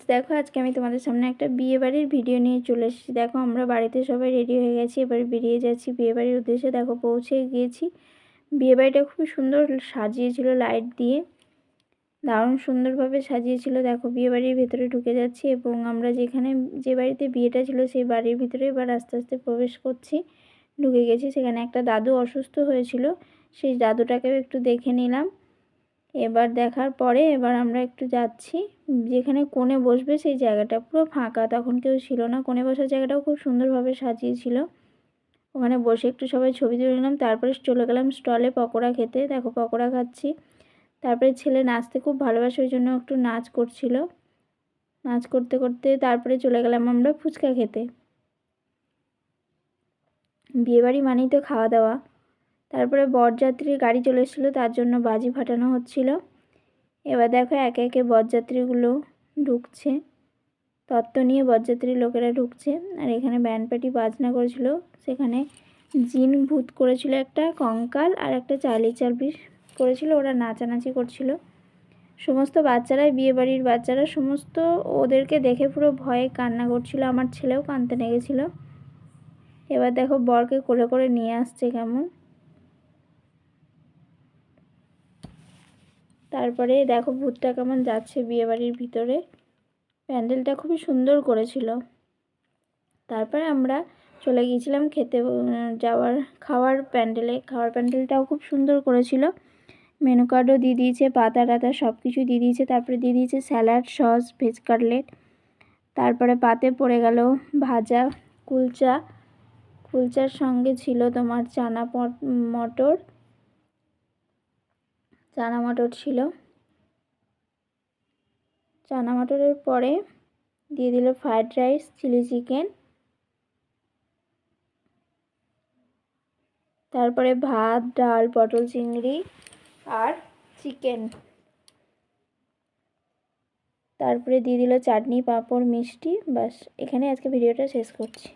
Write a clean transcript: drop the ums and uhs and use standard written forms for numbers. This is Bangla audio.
দেখো আজকে আমি তোমাদের সামনে একটা বিয়ে বাড়ির ভিডিও নিয়ে চলে এসেছি। দেখো আমরা বাড়িতে সবাই রেডি হয়ে গেছি, এবার বেরিয়ে যাচ্ছি বিয়ে বাড়ির উদ্দেশ্যে। দেখো পৌঁছে গিয়েছি। বিয়ে বাড়িটা খুবই সুন্দর সাজিয়েছিল লাইট দিয়ে, দারুণ সুন্দরভাবে সাজিয়েছিল। দেখো বিয়ে বাড়ির ভেতরে ঢুকে যাচ্ছি এবং আমরা যে বাড়িতে বিয়েটা ছিল সেই বাড়ির ভিতরে এবার আস্তে আস্তে প্রবেশ করছি। ঢুকে গেছি। সেখানে একটা দাদু অসুস্থ হয়েছিল, সেই দাদুটাকেও একটু দেখে নিলাম। এবার দেখার পরে এবার আমরা একটু যাচ্ছি যেখানে কোণে বসবে সেই জায়গাটা পুরো ফাঁকা, তখন কেউ ছিল না। কোণে বসার জায়গাটাও খুব সুন্দরভাবে সাজিয়েছিল। ওখানে বসে একটু সবাই ছবি তুলে নিলাম। তারপরে চলে গেলাম স্টলে পকোড়া খেতে। দেখো পকোড়া খাচ্ছি। তারপরে ছেলে নাচতে খুব ভালোবাসে, ওই জন্য একটু নাচ করছিল। নাচ করতে করতে তারপরে চলে গেলাম আমরা ফুচকা খেতে। বিয়েবাড়ি মানেই তো খাওয়া দাওয়া। তারপরে বরযাত্রীর গাড়ি চলে এসেছিলো, তার জন্য বাজি ফাটানো হচ্ছিল। এবার দেখো একে একে বরযাত্রীগুলো ঢুকছে, তত্ত্ব নিয়ে বরযাত্রীর লোকেরা ঢুকছে। আর এখানে ব্যান্ড পার্টি বাজনা করেছিল, সেখানে জিন ভূত করেছিল একটা, কঙ্কাল আর একটা চার্লি চার্লি করেছিল, ওরা নাচানাচি করছিল। সমস্ত বাচ্চারাই, বিয়েবাড়ির বাচ্চারা সমস্ত ওদেরকে দেখে পুরো ভয়ে কান্না করছিল। আমার ছেলেও কাঁদতে লেগেছিল। এবার দেখো বরকে কোলে করে নিয়ে আসছে কেমন। তারপরে দেখো ভূতটা কেমন যাচ্ছে বিয়েবাড়ির ভিতরে। প্যান্ডেলটা খুবই সুন্দর করেছিল। তারপরে আমরা চলে গিয়েছিলাম খাওয়ার প্যান্ডেলটাও খুব সুন্দর করেছিল। মেনু কার্ডও দিয়ে দিয়েছে, পাতা টাতা সব কিছু দিয়ে দিয়েছে। তারপরে দিয়ে দিয়েছে স্যালাড, সস, ভেজ কাটলেট। তারপরে পাতে পড়ে গেল ভাজা কুলচা। কুলচার সঙ্গে ছিল তোমার চানা মটর ছিল। চানা মটরের পরে দিয়ে দিল ফ্রায়েড রাইস, চিলি চিকেন, তারপরে ভাত, ডাল, পটল চিংড়ি আর চিকেন। তারপরে দিয়ে দিল চাটনি, পাঁপড়, মিষ্টি। বাস, এখানে আজকে ভিডিওটা শেষ করছি।